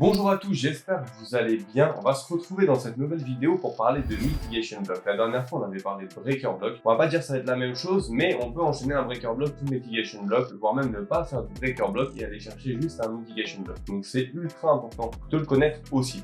Bonjour à tous, j'espère que vous allez bien. On va se retrouver dans cette nouvelle vidéo pour parler de mitigation block. La dernière fois, on avait parlé de breaker block. On va pas dire que ça va être la même chose, mais on peut enchaîner un breaker block tout mitigation block, voire même ne pas faire de breaker block et aller chercher juste un mitigation block. Donc c'est ultra important de le connaître aussi.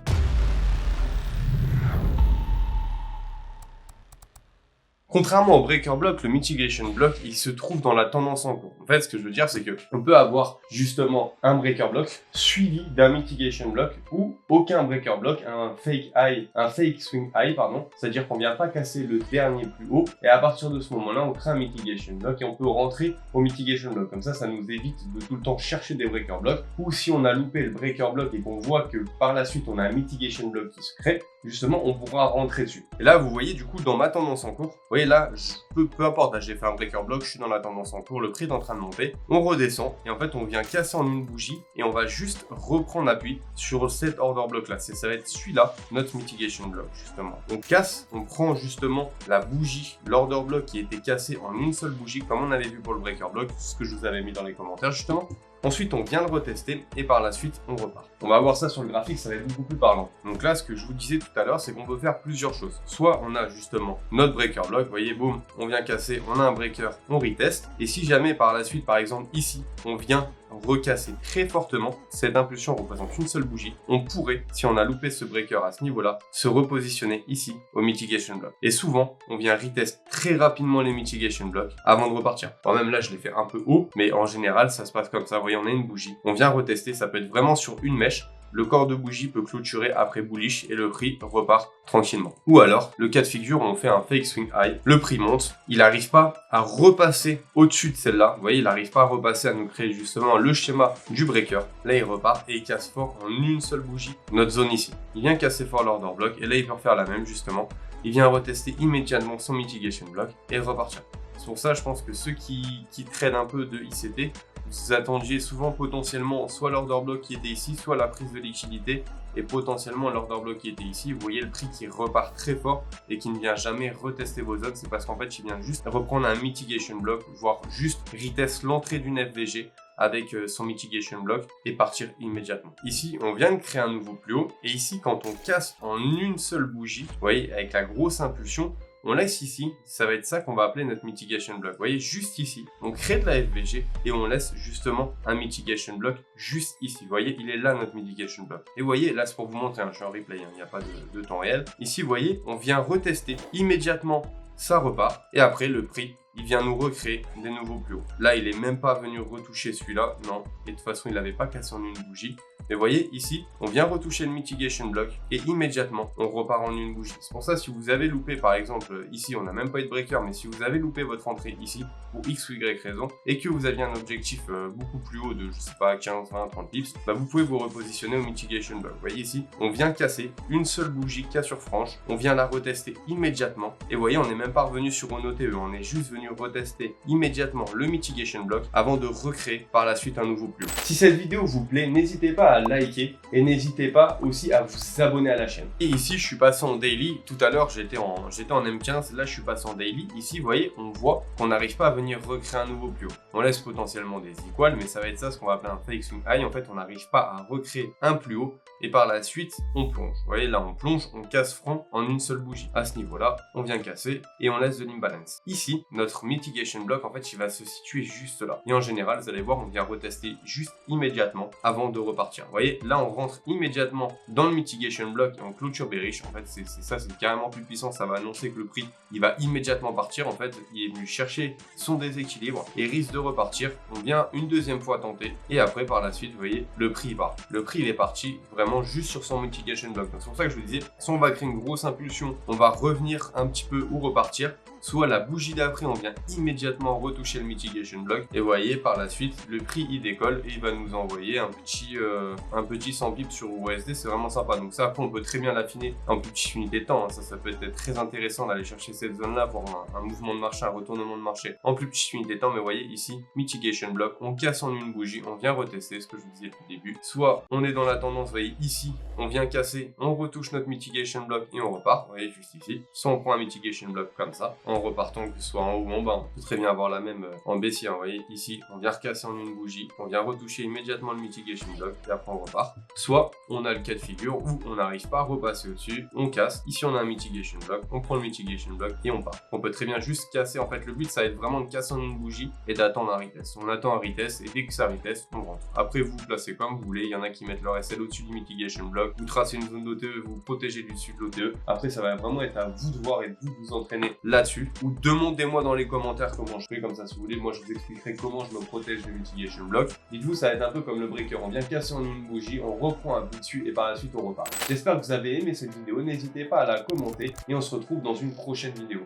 Contrairement au breaker block, le mitigation block, il se trouve dans la tendance en cours. En fait, ce que je veux dire, c'est que on peut avoir justement un breaker block suivi d'un mitigation block ou aucun breaker block, un fake swing high, pardon. C'est-à-dire qu'on vient pas casser le dernier plus haut et à partir de ce moment-là, on crée un mitigation block et on peut rentrer au mitigation block. Comme ça nous évite de tout le temps chercher des breaker blocks. Ou si on a loupé le breaker block et qu'on voit que par la suite, on a un mitigation block qui se crée, justement, on pourra rentrer dessus. Et là, vous voyez, du coup, dans ma tendance en cours, vous voyez là, peu importe, là, j'ai fait un breaker block, je suis dans la tendance en cours, le prix est en train de monter, on redescend, et en fait, on vient casser en une bougie, et on va juste reprendre appui sur cet order block là. Ça va être celui-là, notre mitigation block, justement. On casse, on prend justement la bougie, l'order block qui était cassé en une seule bougie, comme on avait vu pour le breaker block, ce que je vous avais mis dans les commentaires, justement. Ensuite, on vient le retester et par la suite, on repart. On va voir ça sur le graphique, ça va être beaucoup plus parlant. Donc là, ce que je vous disais tout à l'heure, c'est qu'on peut faire plusieurs choses. Soit on a justement notre breaker block, vous voyez, boum, on vient casser, on a un breaker, on reteste. Et si jamais par la suite, par exemple ici, on vient recasser très fortement, cette impulsion représente une seule bougie, on pourrait, si on a loupé ce breaker à ce niveau-là, se repositionner ici au mitigation block. Et souvent, on vient retest très rapidement les mitigation blocks avant de repartir. Enfin, même là, je l'ai fait un peu haut, mais en général, ça se passe comme ça. Vous voyez, on a une bougie, on vient retester, ça peut être vraiment sur une mèche. Le corps de bougie peut clôturer après bullish et le prix repart tranquillement. Ou alors, le cas de figure où on fait un fake swing high, le prix monte, il n'arrive pas à repasser au-dessus de celle-là. Vous voyez, il n'arrive pas à repasser à nous créer justement le schéma du breaker. Là, il repart et il casse fort en une seule bougie notre zone ici. Il vient casser fort l'order block et là, il peut refaire la même justement. Il vient retester immédiatement son mitigation block et repartir. C'est pour ça, je pense que ceux qui tradent un peu de ICT, vous attendiez souvent potentiellement soit l'order block qui était ici, soit la prise de liquidité et potentiellement l'order block qui était ici. Vous voyez le prix qui repart très fort et qui ne vient jamais retester vos zones. C'est parce qu'en fait, il vient juste reprendre un mitigation block, voire juste retest l'entrée d'une FVG avec son mitigation block et partir immédiatement. Ici, on vient de créer un nouveau plus haut et ici, quand on casse en une seule bougie, vous voyez, avec la grosse impulsion, on laisse ici, ça va être ça qu'on va appeler notre mitigation block. Vous voyez, juste ici, on crée de la FVG et on laisse justement un mitigation block juste ici. Vous voyez, il est là notre mitigation block. Et vous voyez, là c'est pour vous montrer, je suis en replay, il n'y a pas de temps réel. Ici, vous voyez, on vient retester immédiatement, ça repart. Et après, le prix, il vient nous recréer des nouveaux plus hauts. Là, il n'est même pas venu retoucher celui-là, non. Et de toute façon, il n'avait pas cassé en une bougie. Mais vous voyez, ici, on vient retoucher le mitigation block et immédiatement, on repart en une bougie. C'est pour ça, si vous avez loupé, par exemple, ici, on n'a même pas eu de breaker, mais si vous avez loupé votre entrée ici, pour X ou Y raison, et que vous aviez un objectif beaucoup plus haut de, je sais pas, 15, 20, 30 pips, bah, vous pouvez vous repositionner au mitigation block. Vous voyez ici, on vient casser une seule bougie cassure franche, on vient la retester immédiatement. Et vous voyez, on n'est même pas revenu sur un OTE, on est juste venu retester immédiatement le mitigation block avant de recréer par la suite un nouveau plus haut. Si cette vidéo vous plaît, n'hésitez pas à liker et n'hésitez pas aussi à vous abonner à la chaîne. Et ici, je suis passé en daily. Tout à l'heure, j'étais en M15. Là, je suis passé en daily. Ici, vous voyez, on voit qu'on n'arrive pas à venir recréer un nouveau plus haut. On laisse potentiellement des equals, mais ça va être ça, ce qu'on va appeler un fake swing high. En fait, on n'arrive pas à recréer un plus haut. Et par la suite, on plonge. Vous voyez, là, on plonge, on casse franc en une seule bougie. À ce niveau-là, on vient casser et on laisse de l'imbalance. Ici, notre mitigation block, en fait, il va se situer juste là. Et en général, vous allez voir, on vient retester juste immédiatement avant de repartir. Vous voyez, là, on rentre immédiatement dans le mitigation block et on clôture bearish. En fait, c'est ça, c'est carrément plus puissant. Ça va annoncer que le prix, il va immédiatement partir. En fait, il est venu chercher son déséquilibre et risque de repartir. On vient une deuxième fois tenter. Et après, par la suite, vous voyez, le prix, il part. Le prix, il est parti vraiment juste sur son mitigation block. C'est pour ça que je vous disais, soit on va créer une grosse impulsion, on va revenir un petit peu ou repartir, soit la bougie d'après, on vient immédiatement retoucher le mitigation block. Et vous voyez, par la suite, le prix, il décolle et il va nous envoyer un petit 100 pips sur USD. C'est vraiment sympa. Donc ça, après, on peut très bien l'affiner en petite unité de temps. Hein. Ça peut être très intéressant d'aller chercher cette zone-là pour un mouvement de marché, un retournement de marché en plus petite unité de temps. Mais vous voyez ici, mitigation block, on casse en une bougie, on vient retester ce que je vous disais depuis le début. Soit on est dans la tendance, vous voyez ici, on vient casser, on retouche notre mitigation block et on repart. Vous voyez juste ici. Soit on prend un mitigation block comme ça. en repartant, que ce soit en haut ou en bas. On peut très bien avoir la même en baissière. Vous voyez, ici, on vient recasser en une bougie, on vient retoucher immédiatement le mitigation block et après on repart. Soit on a le cas de figure où on n'arrive pas à repasser au-dessus, on casse. Ici, on a un mitigation block, on prend le mitigation block et on part. On peut très bien juste casser. En fait, le but, ça va être vraiment de casser en une bougie et d'attendre un retest. On attend un retest et dès que ça retest, on rentre. Après, vous placez comme vous voulez. Il y en a qui mettent leur SL au-dessus du mitigation block. Vous tracez une zone d'OTE, vous protégez du dessus de l'OTE. Après, ça va vraiment être à vous de voir et de vous entraîner là-dessus. Ou demandez-moi dans les commentaires comment je fais. Comme ça, si vous voulez, moi, je vous expliquerai comment je me protège du mitigation block. Dites-vous, ça va être un peu comme le breaker. On vient casser en une bougie, on reprend un bout dessus et par la suite, on repart. J'espère que vous avez aimé cette vidéo. N'hésitez pas à la commenter et on se retrouve dans une prochaine vidéo.